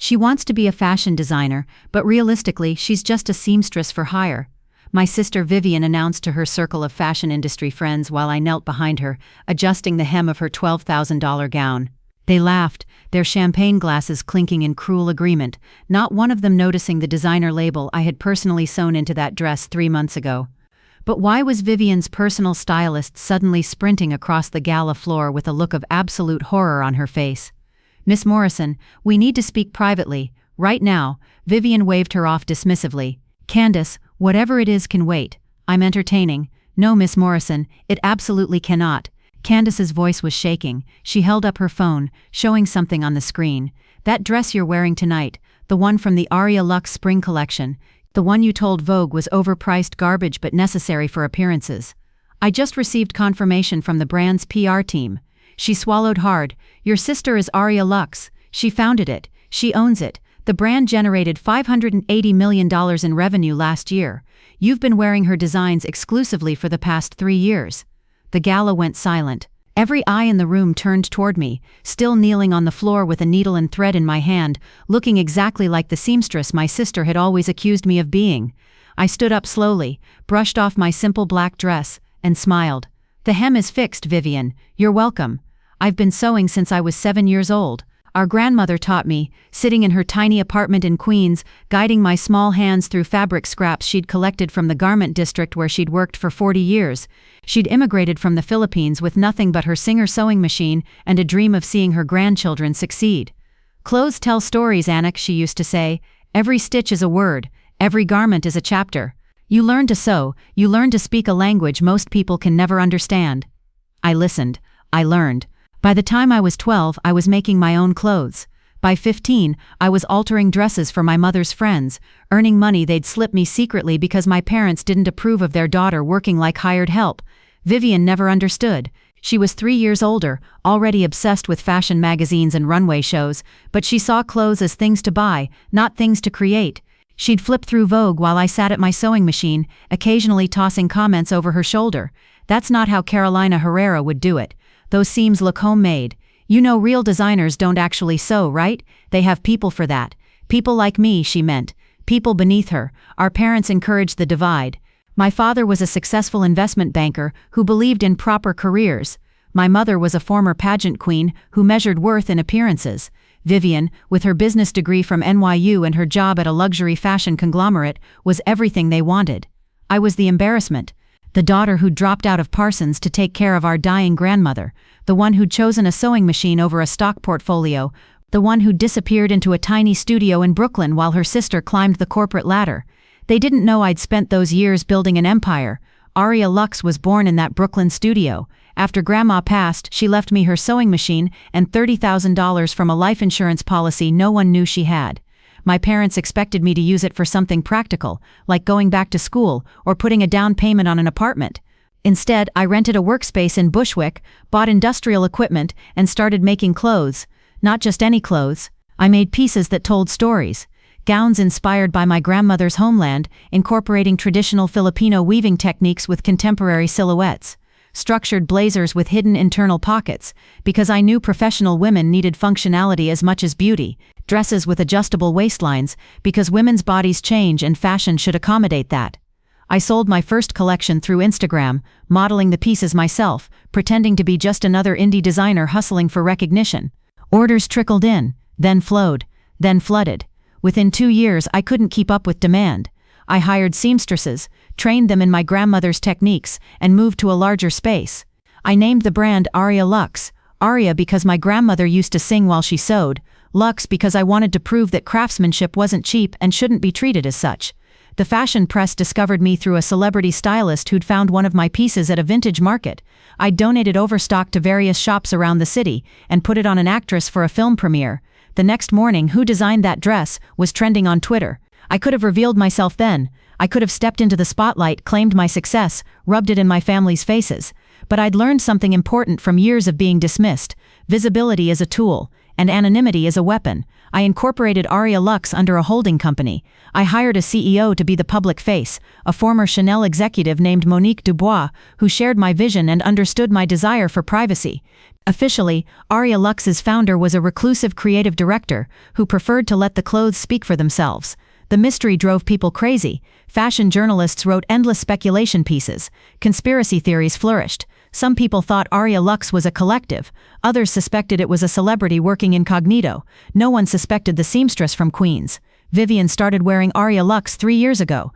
She wants to be a fashion designer, but realistically, she's just a seamstress for hire. My sister Vivian announced to her circle of fashion industry friends while I knelt behind her, adjusting the hem of her $12,000 gown. They laughed, their champagne glasses clinking in cruel agreement, not one of them noticing the designer label I had personally sewn into that dress 3 months ago. But why was Vivian's personal stylist suddenly sprinting across the gala floor with a look of absolute horror on her face? "Miss Morrison, we need to speak privately, right now." Vivian waved her off dismissively. "Candace, whatever it is can wait. I'm entertaining." "No, Miss Morrison, it absolutely cannot." Candace's voice was shaking. She held up her phone, showing something on the screen. "That dress you're wearing tonight, the one from the Aria Luxe Spring Collection, the one you told Vogue was overpriced garbage but necessary for appearances. I just received confirmation from the brand's PR team." She swallowed hard. "Your sister is Aria Luxe. She founded it. She owns it. The brand generated $580 million in revenue last year. You've been wearing her designs exclusively for the past 3 years." The gala went silent. Every eye in the room turned toward me, still kneeling on the floor with a needle and thread in my hand, looking exactly like the seamstress my sister had always accused me of being. I stood up slowly, brushed off my simple black dress, and smiled. "The hem is fixed, Vivian. You're welcome. I've been sewing since I was 7 years old. Our grandmother taught me, sitting in her tiny apartment in Queens, guiding my small hands through fabric scraps she'd collected from the garment district where she'd worked for 40 years. She'd immigrated from the Philippines with nothing but her Singer sewing machine and a dream of seeing her grandchildren succeed. Clothes tell stories, Anik, she used to say. Every stitch is a word, every garment is a chapter. You learn to sew, you learn to speak a language most people can never understand." I listened. I learned. By the time I was 12, I was making my own clothes. By 15, I was altering dresses for my mother's friends, earning money they'd slip me secretly because my parents didn't approve of their daughter working like hired help. Vivian never understood. She was 3 years older, already obsessed with fashion magazines and runway shows, but she saw clothes as things to buy, not things to create. She'd flip through Vogue while I sat at my sewing machine, occasionally tossing comments over her shoulder. "That's not how Carolina Herrera would do it. Those seams look homemade. You know real designers don't actually sew, right? They have people for that. People like me," she meant. People beneath her. Our parents encouraged the divide. My father was a successful investment banker who believed in proper careers. My mother was a former pageant queen who measured worth in appearances. Vivian, with her business degree from NYU and her job at a luxury fashion conglomerate, was everything they wanted. I was the embarrassment. The daughter who'd dropped out of Parsons to take care of our dying grandmother, the one who'd chosen a sewing machine over a stock portfolio, the one who'd disappeared into a tiny studio in Brooklyn while her sister climbed the corporate ladder. They didn't know I'd spent those years building an empire. Aria Luxe was born in that Brooklyn studio. After Grandma passed, she left me her sewing machine and $30,000 from a life insurance policy no one knew she had. My parents expected me to use it for something practical, like going back to school or putting a down payment on an apartment. Instead, I rented a workspace in Bushwick, bought industrial equipment, and started making clothes. Not just any clothes. I made pieces that told stories. Gowns inspired by my grandmother's homeland, incorporating traditional Filipino weaving techniques with contemporary silhouettes. Structured blazers with hidden internal pockets, because I knew professional women needed functionality as much as beauty. Dresses with adjustable waistlines, because women's bodies change and fashion should accommodate that. I sold my first collection through Instagram, modeling the pieces myself, pretending to be just another indie designer hustling for recognition. Orders trickled in, then flowed, then flooded. Within 2 years, I couldn't keep up with demand. I hired seamstresses, trained them in my grandmother's techniques, and moved to a larger space. I named the brand Aria Luxe. Aria because my grandmother used to sing while she sewed. Luxe because I wanted to prove that craftsmanship wasn't cheap and shouldn't be treated as such. The fashion press discovered me through a celebrity stylist who'd found one of my pieces at a vintage market. I'd donated overstock to various shops around the city and put it on an actress for a film premiere. The next morning, "Who designed that dress?" was trending on Twitter. I could have revealed myself then. I could have stepped into the spotlight, claimed my success, rubbed it in my family's faces. But I'd learned something important from years of being dismissed. Visibility is a tool. and anonymity is a weapon. I incorporated Aria Lux under a holding company. I hired a CEO to be the public face, a former Chanel executive named Monique Dubois, who shared my vision and understood my desire for privacy. Officially, Aria Lux's founder was a reclusive creative director who preferred to let the clothes speak for themselves. The mystery drove people crazy. Fashion journalists wrote endless speculation pieces. Conspiracy theories flourished. Some people thought Aria Lux was a collective. Others suspected it was a celebrity working incognito. No one suspected the seamstress from Queens. Vivian started wearing Aria Lux 3 years ago.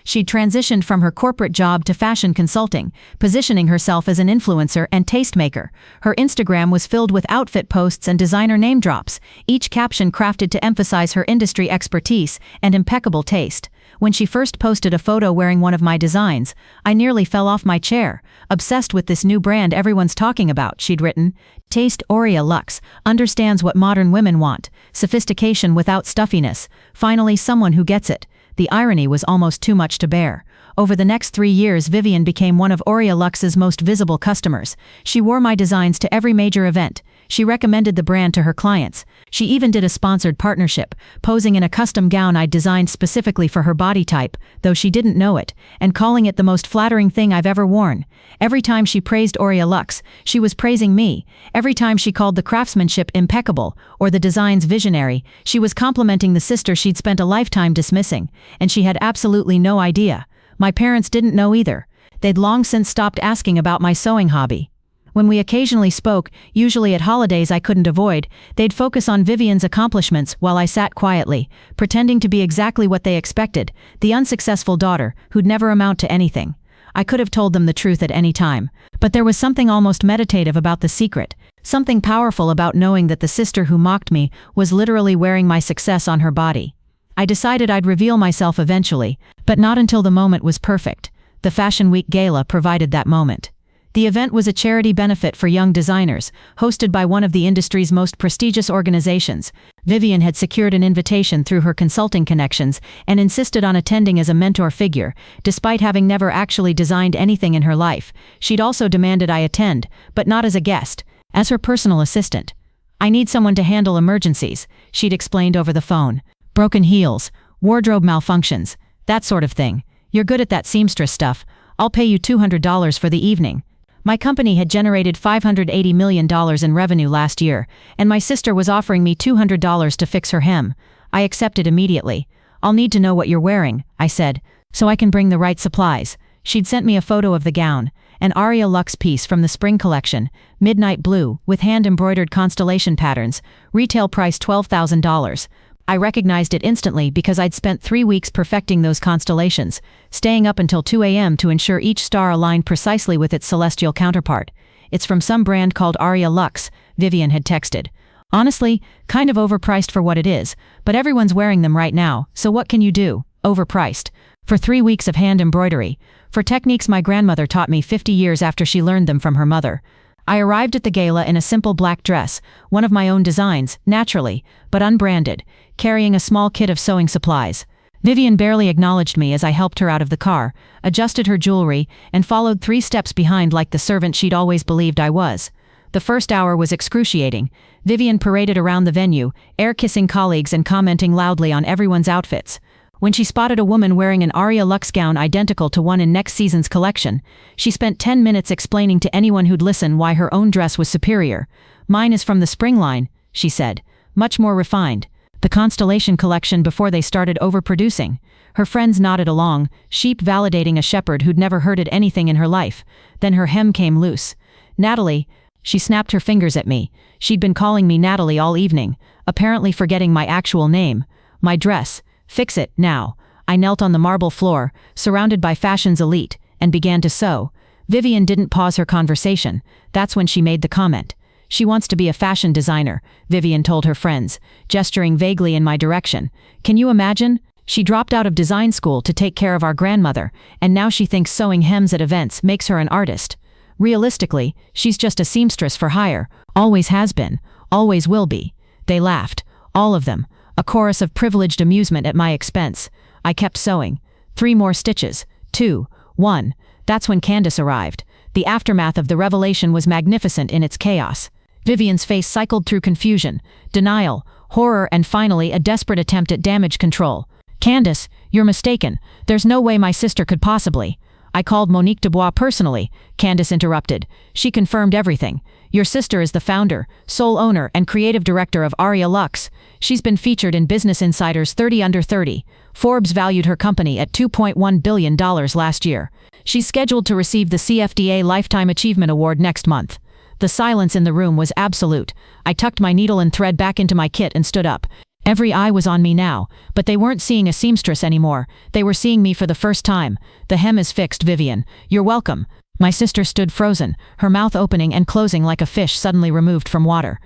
She'd transitioned from her corporate job to fashion consulting, positioning herself as an influencer and tastemaker. Her Instagram was filled with outfit posts and designer name drops, each caption crafted to emphasize her industry expertise and impeccable taste. When she first posted a photo wearing one of my designs, I nearly fell off my chair. Obsessed with this new brand everyone's talking about, she'd written. Taste Aria Lux, understands what modern women want, sophistication without stuffiness, finally someone who gets it. The irony was almost too much to bear. Over the next 3 years, Vivian became one of Aria Lux's most visible customers. She wore my designs to every major event. She recommended the brand to her clients. She even did a sponsored partnership, posing in a custom gown I'd designed specifically for her body type, though she didn't know it, and calling it the most flattering thing I've ever worn. Every time she praised Aria Lux, she was praising me. Every time she called the craftsmanship impeccable, or the designs visionary, she was complimenting the sister she'd spent a lifetime dismissing, and she had absolutely no idea. My parents didn't know either. They'd long since stopped asking about my sewing hobby. When we occasionally spoke, usually at holidays I couldn't avoid, they'd focus on Vivian's accomplishments while I sat quietly, pretending to be exactly what they expected, the unsuccessful daughter who'd never amount to anything. I could have told them the truth at any time, but there was something almost meditative about the secret, something powerful about knowing that the sister who mocked me was literally wearing my success on her body. I decided I'd reveal myself eventually, but not until the moment was perfect. The Fashion Week Gala provided that moment. The event was a charity benefit for young designers, hosted by one of the industry's most prestigious organizations. Vivian had secured an invitation through her consulting connections and insisted on attending as a mentor figure, despite having never actually designed anything in her life. She'd also demanded I attend, but not as a guest, as her personal assistant. "I need someone to handle emergencies," she'd explained over the phone. "Broken heels, wardrobe malfunctions, that sort of thing. You're good at that seamstress stuff. I'll pay you $200 for the evening." My company had generated $580 million in revenue last year, and my sister was offering me $200 to fix her hem. I accepted immediately. "I'll need to know what you're wearing," I said, "so I can bring the right supplies." She'd sent me a photo of the gown, an Aria Lux piece from the spring collection, midnight blue, with hand-embroidered constellation patterns, retail price $12,000. I recognized it instantly because I'd spent 3 weeks perfecting those constellations, staying up until 2 a.m. to ensure each star aligned precisely with its celestial counterpart. "It's from some brand called Aria Lux," Vivian had texted. "Honestly, kind of overpriced for what it is, but everyone's wearing them right now, so what can you do? Overpriced. For 3 weeks of hand embroidery. For techniques my grandmother taught me 50 years after she learned them from her mother." I arrived at the gala in a simple black dress, one of my own designs, naturally, but unbranded, carrying a small kit of sewing supplies. Vivian barely acknowledged me as I helped her out of the car, adjusted her jewelry, and followed 3 steps behind like the servant she'd always believed I was. The first hour was excruciating. Vivian paraded around the venue, air-kissing colleagues and commenting loudly on everyone's outfits. When she spotted a woman wearing an Aria Lux gown identical to one in next season's collection, she spent 10 minutes explaining to anyone who'd listen why her own dress was superior. "Mine is from the spring line," she said, "much more refined. The Constellation collection before they started overproducing." Her friends nodded along, sheep validating a shepherd who'd never herded anything in her life. Then her hem came loose. "Natalie," she snapped her fingers at me. She'd been calling me Natalie all evening, apparently forgetting my actual name. "My dress. Fix it, now." I knelt on the marble floor, surrounded by fashion's elite, and began to sew. Vivian didn't pause her conversation. That's when she made the comment. "She wants to be a fashion designer," Vivian told her friends, gesturing vaguely in my direction. "Can you imagine? She dropped out of design school to take care of our grandmother, and now she thinks sewing hems at events makes her an artist. Realistically, she's just a seamstress for hire, always has been, always will be." They laughed, all of them, a chorus of privileged amusement at my expense. I kept sewing. 3 more stitches. 2. 1. That's when Candace arrived. The aftermath of the revelation was magnificent in its chaos. Vivian's face cycled through confusion, denial, horror, and finally a desperate attempt at damage control. "Candace, you're mistaken. There's no way my sister could possibly." "I called Monique Dubois personally," Candace interrupted. "She confirmed everything. Your sister is the founder, sole owner, and creative director of Aria Luxe. She's been featured in Business Insider's 30 Under 30. Forbes valued her company at $2.1 billion last year. She's scheduled to receive the CFDA Lifetime Achievement Award next month." The silence in the room was absolute. I tucked my needle and thread back into my kit and stood up. Every eye was on me now, but they weren't seeing a seamstress anymore. They were seeing me for the first time. "The hem is fixed, Vivian. You're welcome." My sister stood frozen, her mouth opening and closing like a fish suddenly removed from water.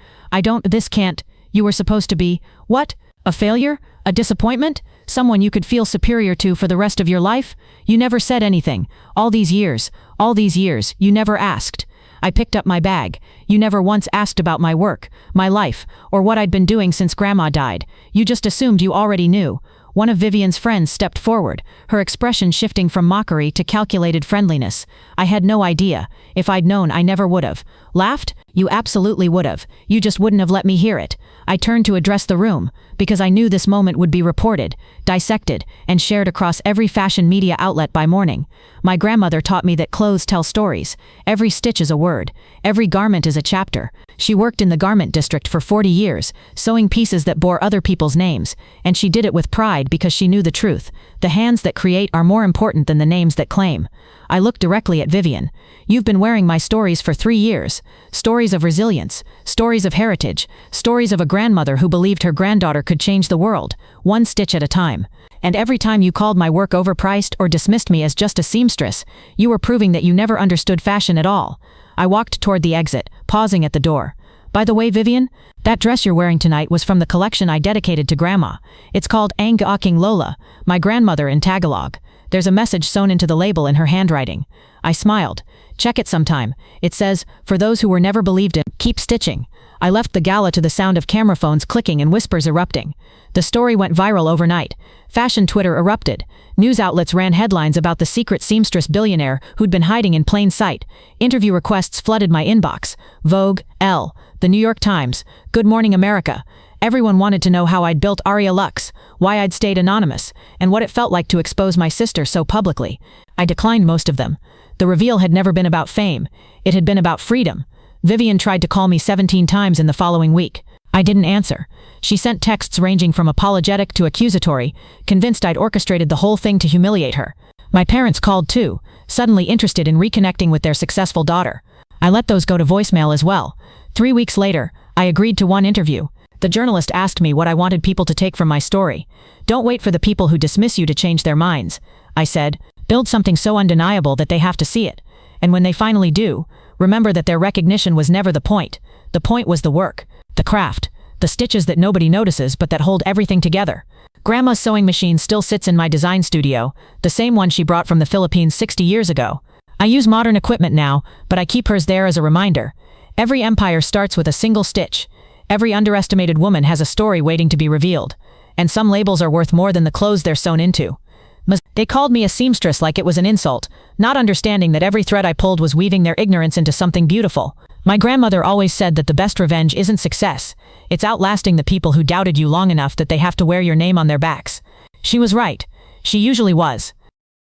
This can't. You were supposed to be, what? A failure? A disappointment? Someone you could feel superior to for the rest of your life? You never said anything. All these years, you never asked. I picked up my bag. You never once asked about my work, my life, or what I'd been doing since Grandma died. You just assumed you already knew. One of Vivian's friends stepped forward, her expression shifting from mockery to calculated friendliness. "I had no idea. If I'd known, I never would've." "Laughed? You absolutely would've. You just wouldn't have let me hear it." I turned to address the room, because I knew this moment would be reported, dissected, and shared across every fashion media outlet by morning. My grandmother taught me that clothes tell stories. Every stitch is a word. Every garment is a chapter. She worked in the garment district for 40 years, sewing pieces that bore other people's names, and she did it with pride because she knew the truth. The hands that create are more important than the names that claim. I looked directly at Vivian. "You've been wearing my stories for 3 years. Stories of resilience, stories of heritage, stories of a grandmother who believed her granddaughter could change the world, one stitch at a time. And every time you called my work overpriced or dismissed me as just a seamstress, you were proving that you never understood fashion at all." I walked toward the exit, pausing at the door. "By the way, Vivian, that dress you're wearing tonight was from the collection I dedicated to Grandma. It's called Ang Aking Lola, my grandmother in Tagalog. There's a message sewn into the label in her handwriting." I smiled. "Check it sometime. It says, 'For those who were never believed in, keep stitching.'" I left the gala to the sound of camera phones clicking and whispers erupting. The story went viral overnight. Fashion Twitter erupted. News outlets ran headlines about the secret seamstress billionaire who'd been hiding in plain sight. Interview requests flooded my inbox. Vogue, Elle, The New York Times, Good Morning America. Everyone wanted to know how I'd built Aria Luxe, why I'd stayed anonymous, and what it felt like to expose my sister so publicly. I declined most of them. The reveal had never been about fame. It had been about freedom. Vivian tried to call me 17 times in the following week. I didn't answer. She sent texts ranging from apologetic to accusatory, convinced I'd orchestrated the whole thing to humiliate her. My parents called too, suddenly interested in reconnecting with their successful daughter. I let those go to voicemail as well. 3 weeks later, I agreed to one interview. The journalist asked me what I wanted people to take from my story. "Don't wait for the people who dismiss you to change their minds," I said. "Build something so undeniable that they have to see it. And when they finally do, remember that their recognition was never the point. The point was the work, the craft, the stitches that nobody notices but that hold everything together." Grandma's sewing machine still sits in my design studio, the same one she brought from the Philippines 60 years ago. I use modern equipment now, but I keep hers there as a reminder. Every empire starts with a single stitch. Every underestimated woman has a story waiting to be revealed. And some labels are worth more than the clothes they're sewn into. They called me a seamstress like it was an insult, not understanding that every thread I pulled was weaving their ignorance into something beautiful. My grandmother always said that the best revenge isn't success. It's outlasting the people who doubted you long enough that they have to wear your name on their backs. She was right. She usually was.